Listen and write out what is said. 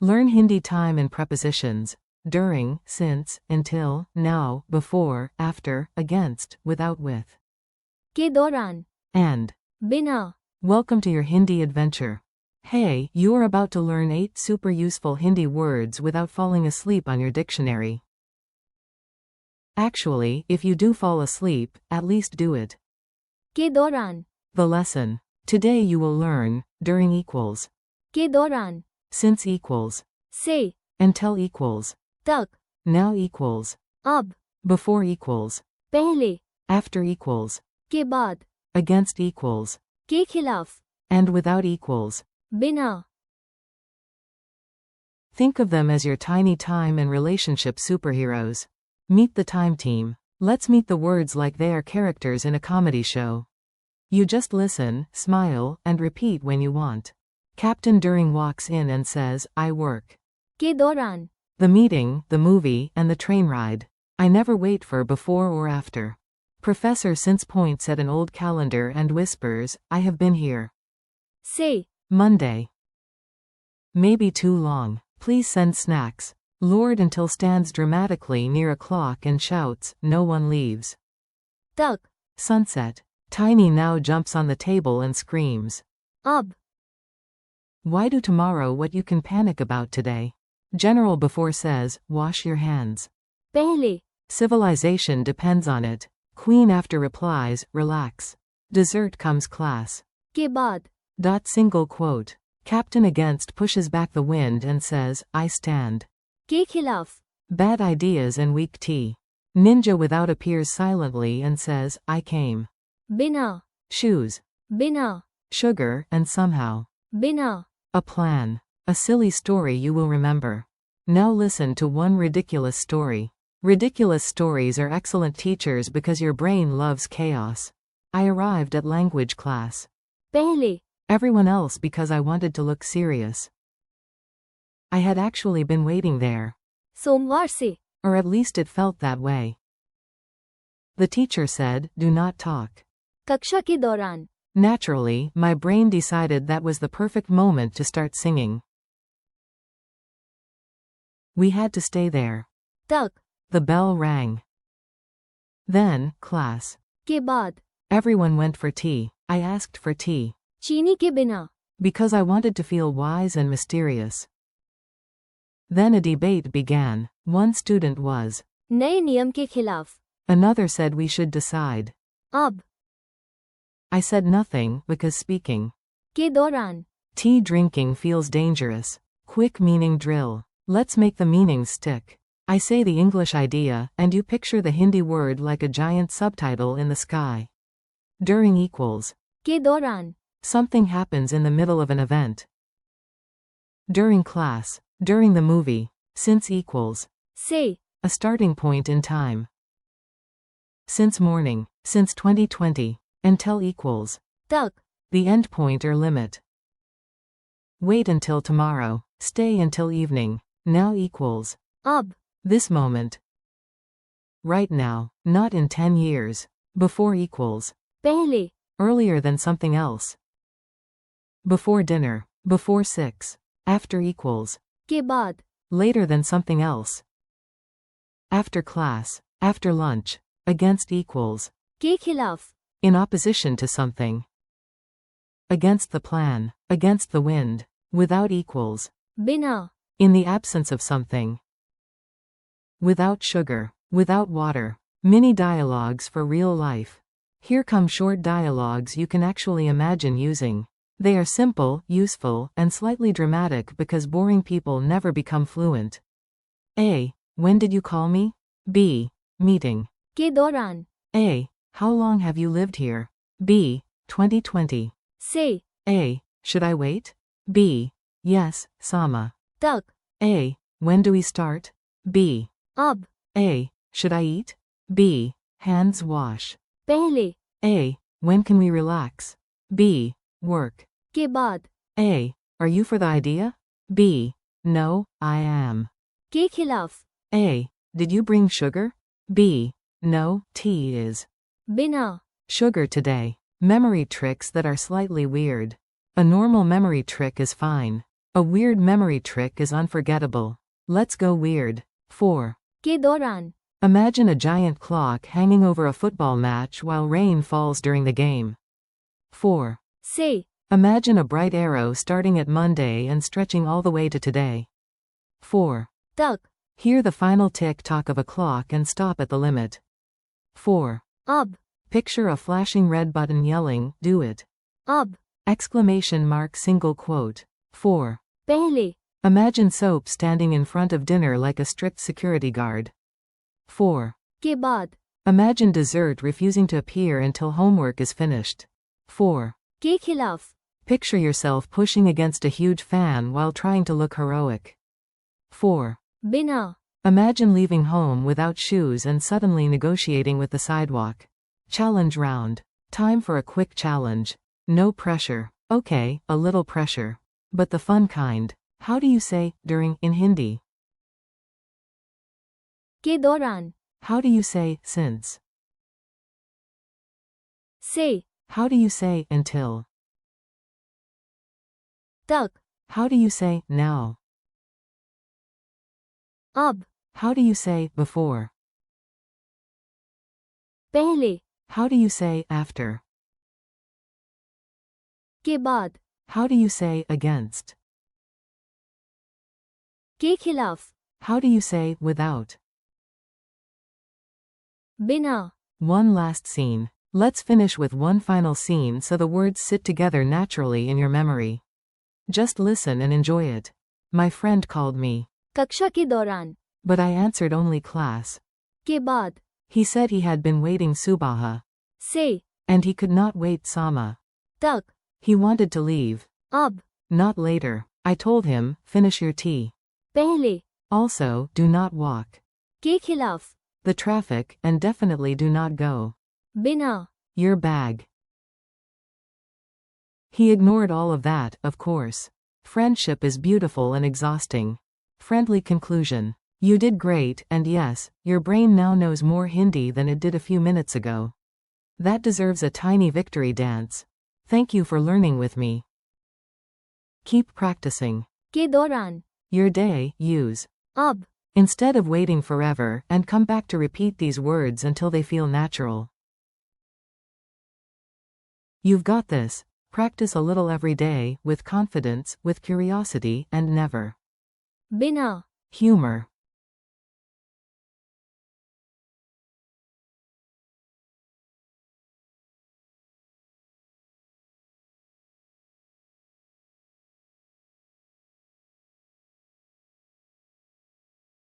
Learn Hindi time and prepositions. During, since, until, now, before, after, against, without, with. के दौरान, And. बिना. Welcome to your Hindi adventure. Hey, you are about to learn 8 super useful Hindi words without falling asleep on your dictionary. Actually, if you do fall asleep, at least do it. के दौरान, The lesson. Today you will learn, during equals, के दौरान, since equals, से, until equals, तक, now equals, अब, before equals, पहले, after equals, के बाद, against equals, के खिलाफ, and without equals. बिना. Think of them as your tiny time and relationship superheroes. Meet the time team. Let's meet the words like they are characters in a comedy show. You just listen, smile, and repeat when you want. Captain During walks in and says, I work. के दौरान, The meeting, the movie, and the train ride. I never wait for before or after. Professor Since points at an old calendar and whispers, I have been here. से, Monday. Maybe too long. Please send snacks. Lord Until stands dramatically near a clock and shouts, no one leaves. तक, Sunset. Tiny now jumps on the table and screams. अब, Why do tomorrow what you can panic about today? General before says, wash your hands. पहले, Civilization depends on it. Queen after replies, relax. Dessert comes class. के बाद, Single quote. Captain against pushes back the wind and says, I stand. के खिलाफ, Bad ideas and weak tea. Ninja without appears silently and says, I came. बिना, Shoes. बिना, Sugar, and somehow. बिना. A plan. A silly story you will remember. Now listen to one ridiculous story. Ridiculous stories are excellent teachers because your brain loves chaos. I arrived at language class. पहले, Everyone else because I wanted to look serious. I had actually been waiting there. सोमवार से, Or at least it felt that way. The teacher said, do not talk. कक्षा के दौरान, Naturally, my brain decided that was the perfect moment to start singing. We had to stay there. तक, The bell rang. Then, class. के बाद, Everyone went for tea. I asked for tea. चीनी के बिना, Because I wanted to feel wise and mysterious. Then a debate began. One student was. नए नियम के खिलाफ, Another said we should decide. अब, I said nothing, because speaking. के दौरान, Tea drinking feels dangerous. Quick meaning drill. Let's make the meanings stick. I say the English idea, and you picture the Hindi word like a giant subtitle in the sky. During equals. के दौरान, Something happens in the middle of an event. During class. During the movie. Since equals. से, A starting point in time. Since morning. Since 2020. Until equals. तक, The end point or limit. Wait until tomorrow. Stay until evening. Now equals. अब, This moment. Right now. Not in 10 years. Before equals. पहले, Earlier than something else. Before dinner. Before 6. After equals. के बाद, Later than something else. After class. After lunch. Against equals. के खिलाफ, In opposition to something. Against the plan. Against the wind. Without equals. बिना, In the absence of something. Without sugar. Without water. Mini dialogues for real life. Here come short dialogues you can actually imagine using. They are simple, useful, and slightly dramatic because boring people never become fluent. A. When did you call me? B. Meeting. के दौरान, A. How long have you lived here? B. 2020. से, A. Should I wait? B. Yes, Sama. तक, A. When do we start? B. अब, A. Should I eat? B. Hands wash. पहले, A. When can we relax? B. Work. के बाद, A. Are you for the idea? B. No, I am. के खिलाफ, A. Did you bring sugar? B. No, tea is. बिना, Sugar today. Memory tricks that are slightly weird. A normal memory trick is fine. A weird memory trick is unforgettable. Let's go weird. 4. के दौरान Imagine a giant clock hanging over a football match while rain falls during the game. 4. से Imagine a bright arrow starting at Monday and stretching all the way to today. 4. तक Hear the final tick-tock of a clock and stop at the limit. 4. अब Picture a flashing red button yelling, "Do it!" अब Exclamation mark single quote. 4. पहले Imagine soap standing in front of dinner like a strict security guard. 4. के बाद Imagine dessert refusing to appear until homework is finished. 4. के खिलाफ Picture yourself pushing against a huge fan while trying to look heroic. 4. बिना Imagine leaving home without shoes and suddenly negotiating with the sidewalk. Challenge round. Time for a quick challenge. No pressure. Okay, a little pressure. But the fun kind. How do you say during in Hindi? के दौरान How do you say since? से How do you say until? तक How do you say now? अब How do you say before? पहले How do you say after? के बाद How do you say against? के खिलाफ How do you say without? बिना One last scene. Let's finish with one final scene so the words sit together naturally in your memory. Just listen and enjoy it. My friend called me. कक्षा के दौरान But I answered only class. के बाद He said he had been waiting Subaha. से And he could not wait Sama. तक He wanted to leave. अब Not later. I told him, finish your tea. पहले Also, do not walk. के खिलाफ The traffic, and definitely do not go. बिना Your bag. He ignored all of that, of course. Friendship is beautiful and exhausting. Friendly conclusion. You did great, and yes, your brain now knows more Hindi than it did a few minutes ago. That deserves a tiny victory dance. Thank you for learning with me. Keep practicing. के दौरान Your day, use. अब Instead of waiting forever, and come back to repeat these words until they feel natural. You've got this. Practice a little every day, with confidence, with curiosity, and never. बिना Humor.